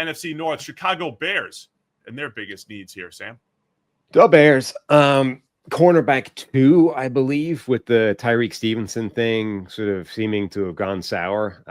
NFC North, Chicago Bears, and their biggest needs here, Sam. The Bears, cornerback 2, I believe, with the Tyreek Stevenson thing sort of seeming to have gone sour.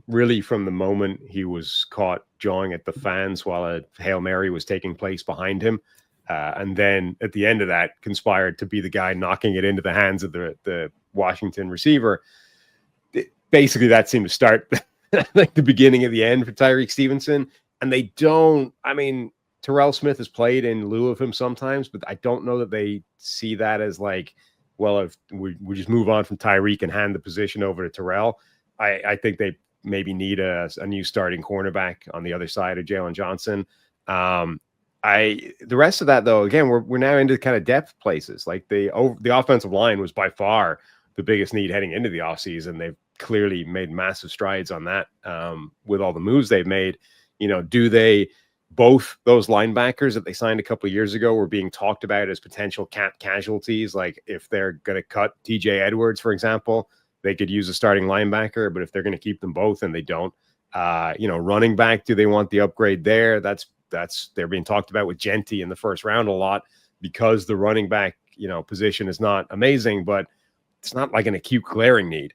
Really, from the moment he was caught jawing at the fans while a Hail Mary was taking place behind him. And then at the end of that, conspired to be the guy knocking it into the hands of the Washington receiver. Basically, that seemed to start like the beginning of the end for Tyreek Stevenson. And they don't, I mean, Terrell Smith has played in lieu of him sometimes, but I don't know that they see that as like, well, if we just move on from Tyreek and hand the position over to Terrell. I think they maybe need a new starting cornerback on the other side of Jalen Johnson. The rest of that, though, again, we're now into kind of depth places. Like the offensive line was by far the biggest need heading into the offseason. They've clearly made massive strides on that with all the moves they've made. Do they both those linebackers that they signed a couple of years ago were being talked about as potential cap casualties? Like if they're going to cut TJ Edwards, for example, they could use a starting linebacker, but if they're going to keep them both and they don't, running back, do they want the upgrade there? That's they're being talked about with Genty in the first round a lot because the running back, position is not amazing, but it's not like an acute glaring need.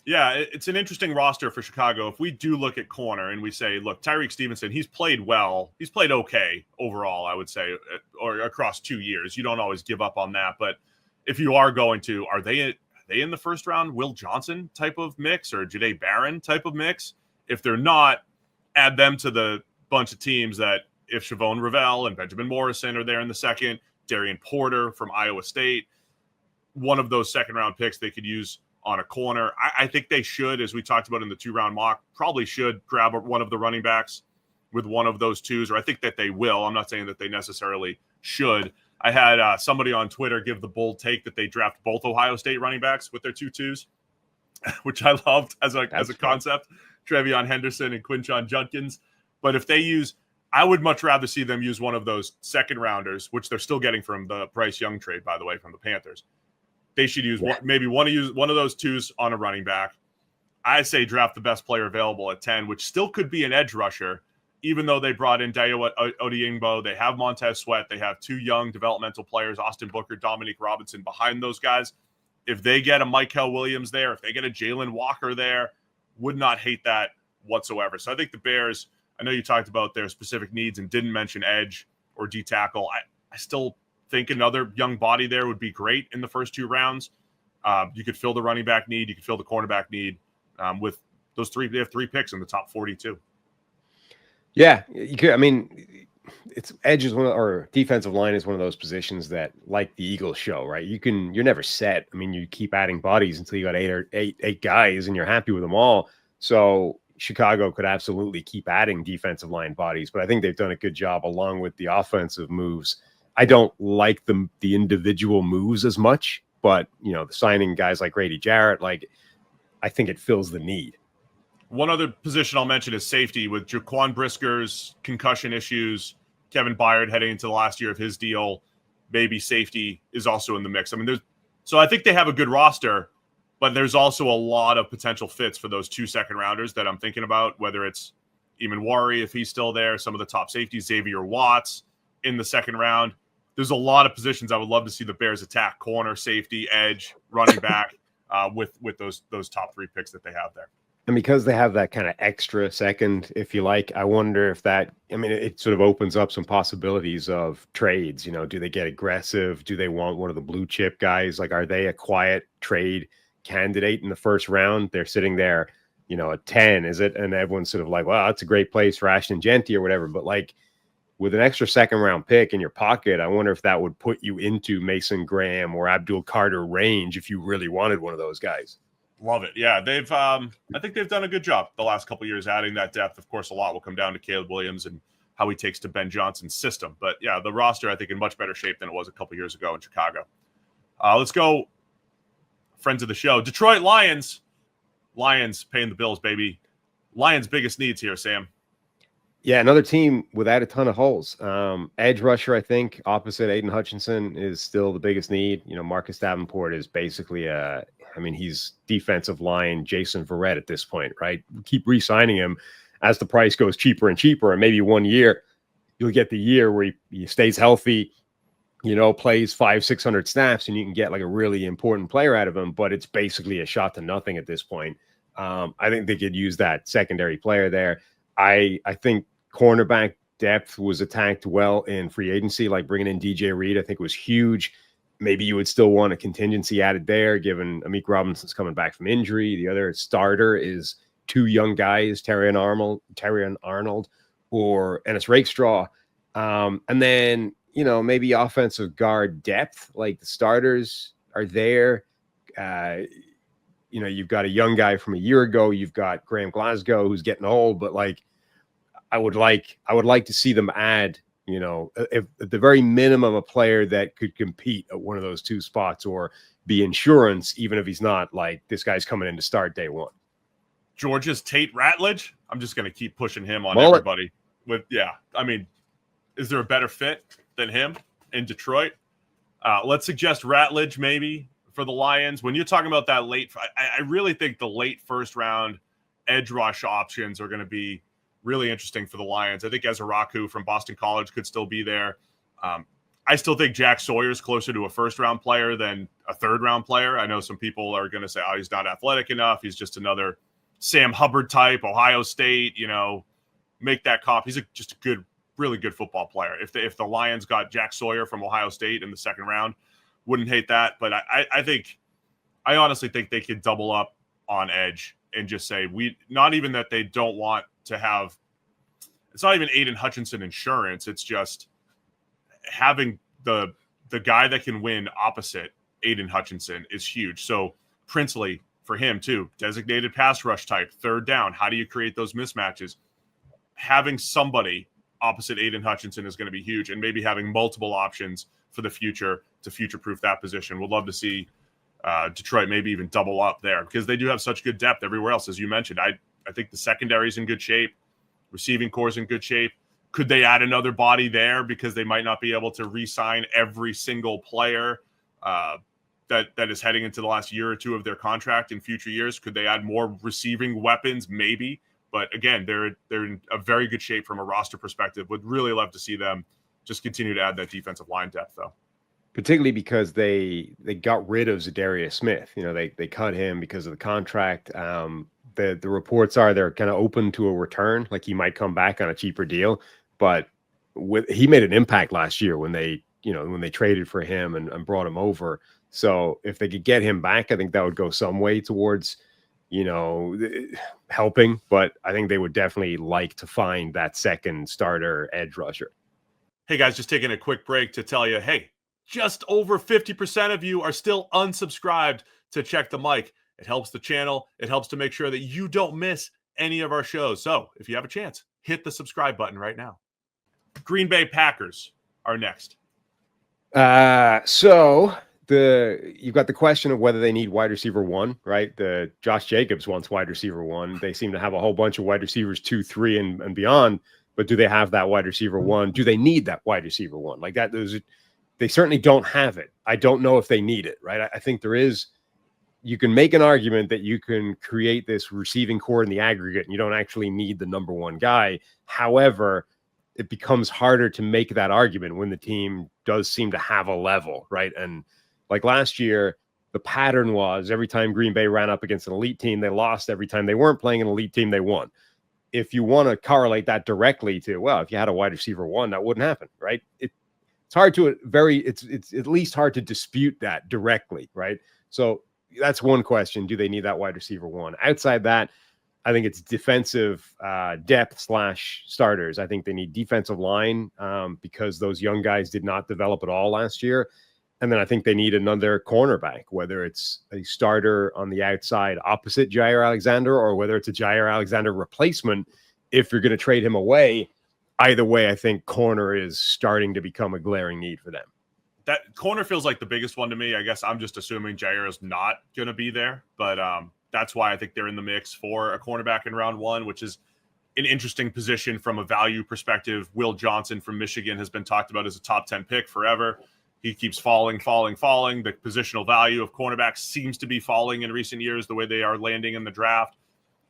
Yeah, it's an interesting roster for Chicago. If we do look at corner and we say, look, Tyreek Stevenson, he's played well. He's played okay overall, I would say, or across 2 years. You don't always give up on that. But if you are going to, are they in the first round Will Johnson type of mix or Jahdae Barron type of mix? If they're not, add them to the bunch of teams that if Shavon Ravel and Benjamin Morrison are there in the second, Darian Porter from Iowa State, one of those second-round picks they could use on a corner. I think they should, as we talked about in the 2-round mock, probably should grab one of the running backs with one of those twos, or I think that they will. I'm not saying that they necessarily should. I had somebody on Twitter give the bold take that they draft both Ohio State running backs with their 2 twos, which I loved as a concept. Trevion Henderson and Quinshon Judkins. But if they use, I would much rather see them use one of those second-rounders, which they're still getting from the Bryce Young trade, by the way, from the Panthers. They should use one of those twos on a running back. I say draft the best player available at 10, which still could be an edge rusher, even though they brought in Dayo Odeyingbo. They have Montez Sweat. They have 2 young developmental players, Austin Booker, Dominique Robinson, behind those guys. If they get a Michael Williams there, if they get a Jalen Walker there, would not hate that whatsoever. So I think the Bears, I know you talked about their specific needs and didn't mention edge or D tackle. I still think another young body there would be great in the first 2 rounds. You could fill the running back need. You could fill the cornerback need with those 3. They have 3 picks in the top 42. Yeah, you could. I mean, it's edge is or defensive line is one of those positions that, like the Eagles show, right? You're never set. I mean, you keep adding bodies until you got 8 guys and you're happy with them all. So Chicago could absolutely keep adding defensive line bodies, but I think they've done a good job along with the offensive moves. I don't like the individual moves as much, but signing guys like Grady Jarrett, I think it fills the need. One other position I'll mention is safety with Jaquan Brisker's concussion issues. Kevin Byard heading into the last year of his deal. Maybe safety is also in the mix. I mean, so I think they have a good roster, but there's also a lot of potential fits for those 2 second-rounders that I'm thinking about, whether it's Eamon Wari, if he's still there, some of the top safeties, Xavier Watts in the second round. There's a lot of positions I would love to see the Bears attack: corner, safety, edge, running back, with those top 3 picks that they have there. And because they have that kind of extra second, if you like, I wonder if it sort of opens up some possibilities of trades. Do they get aggressive? Do they want one of the blue chip guys? Like, are they a quiet trade candidate in the first round? They're sitting there, at 10, is it? And everyone's sort of like, well, that's a great place for Ashton Genty or whatever. But with an extra second-round pick in your pocket, I wonder if that would put you into Mason Graham or Abdul Carter range if you really wanted one of those guys. Love it. Yeah, they've. I think they've done a good job the last couple of years adding that depth. Of course, a lot will come down to Caleb Williams and how he takes to Ben Johnson's system. But yeah, the roster, I think, in much better shape than it was a couple of years ago in Chicago. Let's go, friends of the show, Detroit Lions. Lions paying the bills, baby. Lions' biggest needs here, Sam. Yeah, another team without a ton of holes. Edge rusher, I think, opposite Aiden Hutchinson is still the biggest need. Marcus Davenport is basically he's defensive line Jason Verrett at this point, right? We keep re-signing him. as the price goes cheaper and cheaper, and maybe 1 year you'll get the year where he stays healthy, plays 500-600 snaps, and you can get like a really important player out of him, but it's basically a shot to nothing at this point. I think they could use that secondary player there. I think cornerback depth was attacked well in free agency, like bringing in DJ Reed, I think was huge. Maybe you would still want a contingency added there, given Amik Robinson's coming back from injury. The other starter is 2 young guys, Terrion Arnold or Ennis Rakestraw. And then, maybe offensive guard depth, like the starters are there. You've got a young guy from a year ago. You've got Graham Glasgow, who's getting old, but like, I would like to see them add, if, at the very minimum, a player that could compete at one of those 2 spots or be insurance, even if he's not like this guy's coming in to start day one. Georgia's Tate Ratledge. I'm just going to keep pushing him on Mullet. everybody. Is there a better fit than him in Detroit? Let's suggest Ratledge maybe for the Lions. When you're talking about that late, I really think the late first round edge rush options are going to be really interesting for the Lions. I think Ezeraku from Boston College could still be there. I still think Jack Sawyer's closer to a first-round player than a third-round player. I know some people are going to say, he's not athletic enough. He's just another Sam Hubbard type, Ohio State, make that comp. He's just a good, really good football player. If the Lions got Jack Sawyer from Ohio State in the second round, wouldn't hate that. But I honestly think they could double up on edge and just say, not even that they don't want to have, it's not even Aiden Hutchinson insurance. It's just having the guy that can win opposite Aiden Hutchinson is huge. So Princely for him too, designated pass rush type, third down. How do you create those mismatches? Having somebody opposite Aiden Hutchinson is going to be huge, and maybe having multiple options for the future to future-proof that position. Would love to see Detroit maybe even double up there because they do have such good depth everywhere else, as you mentioned. I think the secondary is in good shape. Receiving core is in good shape. Could they add another body there because they might not be able to re-sign every single player that is heading into the last year or 2 of their contract in future years? Could they add more receiving weapons? Maybe. But again, they're in a very good shape from a roster perspective. Would really love to see them just continue to add that defensive line depth, though. Particularly because they got rid of Zadarius Smith. They cut him because of the contract. The reports are they're kind of open to a return, like he might come back on a cheaper deal. But he made an impact last year when they traded for him and brought him over. So if they could get him back, I think that would go some way towards, helping. But I think they would definitely like to find that second starter edge rusher. Hey guys, just taking a quick break to tell you, hey, just over 50% of you are still unsubscribed to Check the Mic. It helps the channel. It helps to make sure that you don't miss any of our shows. So if you have a chance, hit the subscribe button right now. Green Bay Packers are next. So you've got the question of whether they need wide receiver 1, right? The Josh Jacobs wants wide receiver 1. They seem to have a whole bunch of wide receivers 2, 3, and beyond. But do they have that wide receiver 1? Do they need that wide receiver 1? Like that, they certainly don't have it. I don't know if they need it, right? I think there is. You can make an argument that you can create this receiving core in the aggregate, and you don't actually need the number 1 guy. However, it becomes harder to make that argument when the team does seem to have a level, right? And like last year, the pattern was every time Green Bay ran up against an elite team, they lost. Every time they weren't playing an elite team, they won. If you want to correlate that directly to, well, if you had a wide receiver 1, that wouldn't happen, right? It's hard to it's at least hard to dispute that directly, right? So that's one question. Do they need that wide receiver 1? Outside that, I think it's defensive depth / starters. I think they need defensive line because those young guys did not develop at all last year. And then I think they need another cornerback, whether it's a starter on the outside opposite Jair Alexander or whether it's a Jair Alexander replacement. If you're going to trade him away, either way, I think corner is starting to become a glaring need for them. That corner feels like the biggest one to me. I guess I'm just assuming Jair is not going to be there, but that's why I think they're in the mix for a cornerback in round 1, which is an interesting position from a value perspective. Will Johnson from Michigan has been talked about as a top 10 pick forever. He keeps falling. The positional value of cornerbacks seems to be falling in recent years, the way they are landing in the draft.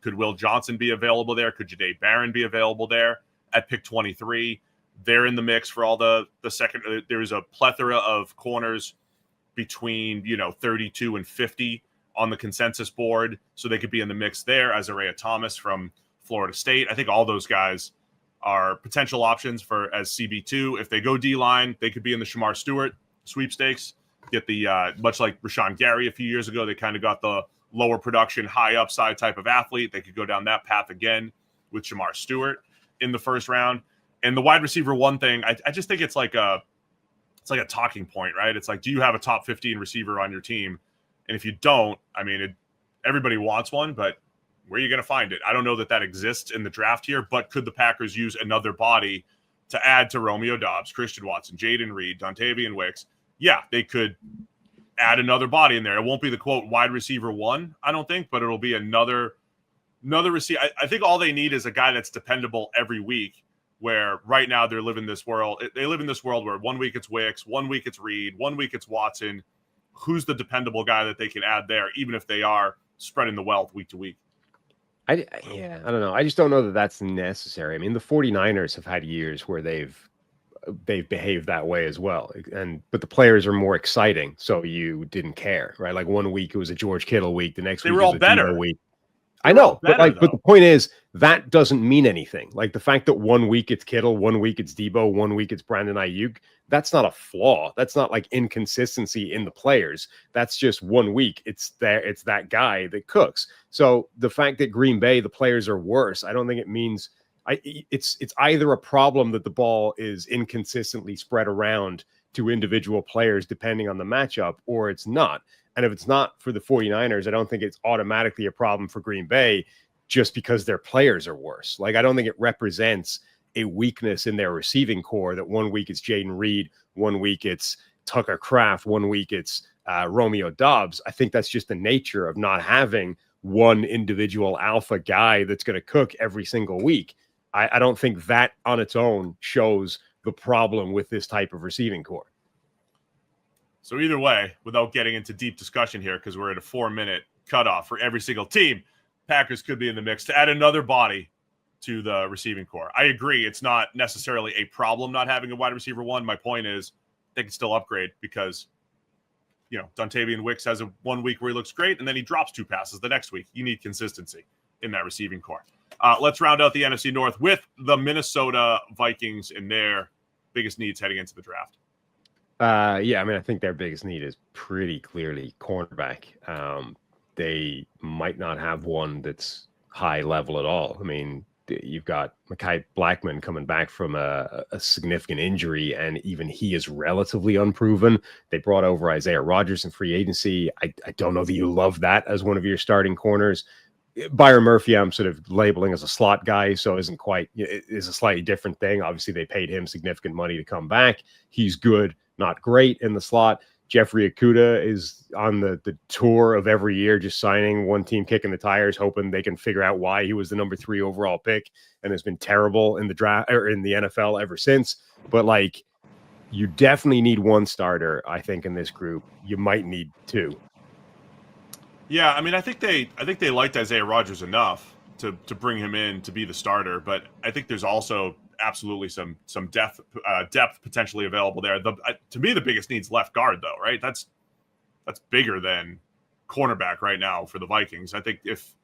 Could Will Johnson be available there? Could Jahdae Barron be available there at pick 23? They're in the mix for all the second. There's a plethora of corners between 32 and 50 on the consensus board, so they could be in the mix there. Isaiah Thomas from Florida State. I think all those guys are potential options for as CB2. If they go D-line, they could be in the Shamar Stewart sweepstakes. Get the much like Rashawn Gary a few years ago, they kind of got the lower production, high upside type of athlete. They could go down that path again with Shamar Stewart in the first round. And the wide receiver one thing, I just think it's like a talking point, right? It's like, do you have a top 15 receiver on your team? And if you don't, I mean, everybody wants one, but where are you going to find it? I don't know that exists in the draft here, but could the Packers use another body to add to Romeo Doubs, Christian Watson, Jaden Reed, Dontavian Wicks? Yeah, they could add another body in there. It won't be the quote wide receiver one, I don't think, but it'll be another receiver. I think all they need is a guy that's dependable every week, where right now they live in this world where 1 week it's Wicks, 1 week it's Reed, 1 week it's Watson. Who's the dependable guy that they can add there, even if they are spreading the wealth week to week? I don't know. I just don't know that that's necessary. I mean, the 49ers have had years where they've behaved that way as well. But the players are more exciting, so you didn't care, right? Like 1 week it was a George Kittle week, the next week were all was a better. Debo week. I know, but the point is that doesn't mean anything. Like the fact that 1 week it's Kittle, 1 week it's Debo, 1 week it's Brandon Ayuk, that's not a flaw. That's not like inconsistency in the players. That's just 1 week. It's that guy that cooks. So the fact that Green Bay, the players are worse, I don't think it means it's either a problem that the ball is inconsistently spread around to individual players depending on the matchup, or it's not. And if it's not for the 49ers, I don't think it's automatically a problem for Green Bay just because their players are worse. Like, I don't think it represents a weakness in their receiving core that 1 week it's Jaden Reed, 1 week it's Tucker Kraft, 1 week it's Romeo Doubs. I think that's just the nature of not having one individual alpha guy that's going to cook every single week. I don't think that on its own shows the problem with this type of receiving core. So either way, without getting into deep discussion here, because we're at a 4-minute cutoff for every single team, Packers could be in the mix to add another body to the receiving core. I agree. It's not necessarily a problem not having a wide receiver one. My point is they can still upgrade because, Dontavian Wicks has a 1 week where he looks great, and then he drops 2 passes the next week. You need consistency in that receiving core. Let's round out the NFC North with the Minnesota Vikings and their biggest needs heading into the draft. I mean, I think their biggest need is pretty clearly cornerback. They might not have one that's high level at all. I mean, you've got Mekhi Blackman coming back from a significant injury, and even he is relatively unproven. They brought over Isaiah Rodgers in free agency. I don't know that you love that as one of your starting corners. Byron Murphy, I'm sort of labeling as a slot guy, so is a slightly different thing. Obviously, they paid him significant money to come back. He's good, not great in the slot. Jeffrey Okudah is on the tour of every year, just signing one team, kicking the tires, hoping they can figure out why he was the number 3 overall pick and has been terrible in the draft or in the NFL ever since. But you definitely need one starter, I think, in this group. You might need 2. Yeah, I mean, I think they liked Isaiah Rodgers enough to bring him in to be the starter, but I think there's also absolutely some depth potentially available there. To me, the biggest need's left guard, though, right? That's bigger than cornerback right now for the Vikings. I think if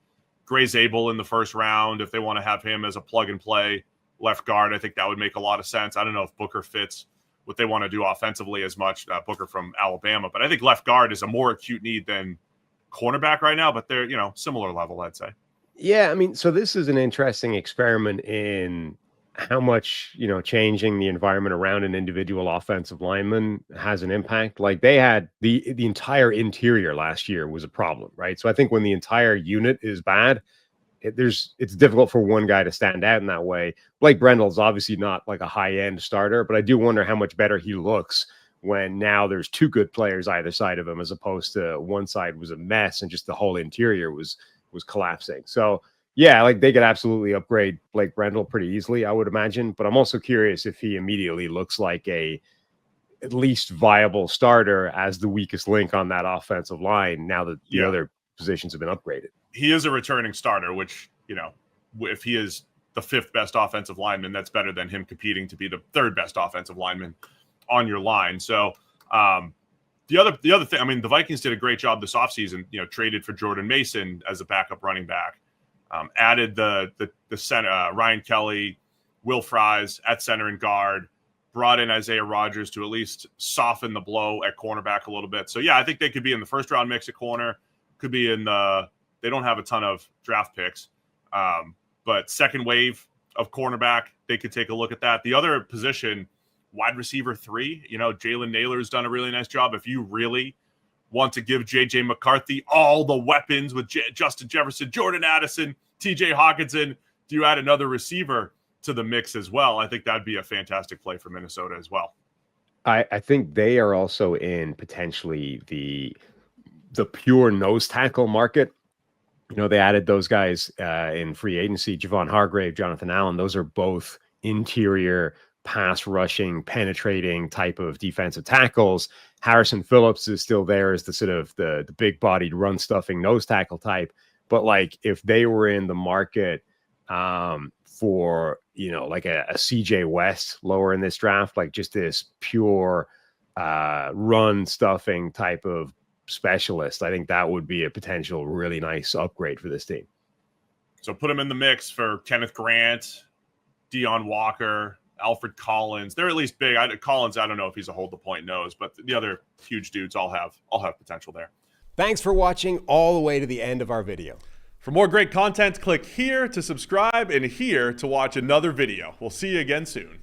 Gray's able in the first round, if they want to have him as a plug and play left guard, I think that would make a lot of sense. I don't know if Booker fits what they want to do offensively as much, Booker from Alabama, but I think left guard is a more acute need than cornerback right now, but they're, similar level, I'd say. Yeah, I mean, so this is an interesting experiment in how much, changing the environment around an individual offensive lineman has an impact. Like they had the entire interior last year was a problem, right? So I think when the entire unit is bad, it's difficult for one guy to stand out in that way. Blake Brendel's obviously not like a high-end starter, but I do wonder how much better he looks when now there's 2 good players either side of him, as opposed to one side was a mess and just the whole interior was collapsing. So yeah, like they could absolutely upgrade Blake Brendel pretty easily, I would imagine. But I'm also curious if he immediately looks like a at least viable starter as the weakest link on that offensive line now that the other positions have been upgraded. he is a returning starter, which, you know, if he is the 5th best offensive lineman, that's better than him competing to be the 3rd best offensive lineman on your line. So the other thing, I mean, the Vikings did a great job this offseason, you know, traded for Jordan Mason as a backup running back, added the center, Ryan Kelly, Will Fries at center and guard, brought in Isaiah Rodgers to at least soften the blow at cornerback a little bit. So, yeah, I think they could be in the first round mix at corner, could be in they don't have a ton of draft picks, but second wave of cornerback, they could take a look at that. The other position, wide receiver 3, you know, Jalen Naylor's done a really nice job. If you really want to give J.J. McCarthy all the weapons with Justin Jefferson, Jordan Addison, T.J. Hawkinson, do you add another receiver to the mix as well? I think that'd be a fantastic play for Minnesota as well. I think they are also in potentially the pure nose tackle market. You know, they added those guys in free agency, Javon Hargrave, Jonathan Allen. Those are both interior pass rushing, penetrating type of defensive tackles. Harrison Phillips is still there as the sort of the big bodied run stuffing nose tackle type. But like if they were in the market for, you know, like a CJ West lower in this draft, like just this pure run stuffing type of specialist, I think that would be a potential really nice upgrade for this team. So put him in the mix for Kenneth Grant, Deion Walker, Alfred Collins. They're at least big. Collins, I don't know if he's a hold the point nose, but the other huge dudes all have potential there. Thanks for watching all the way to the end of our video. For more great content, click here to subscribe and here to watch another video. We'll see you again soon.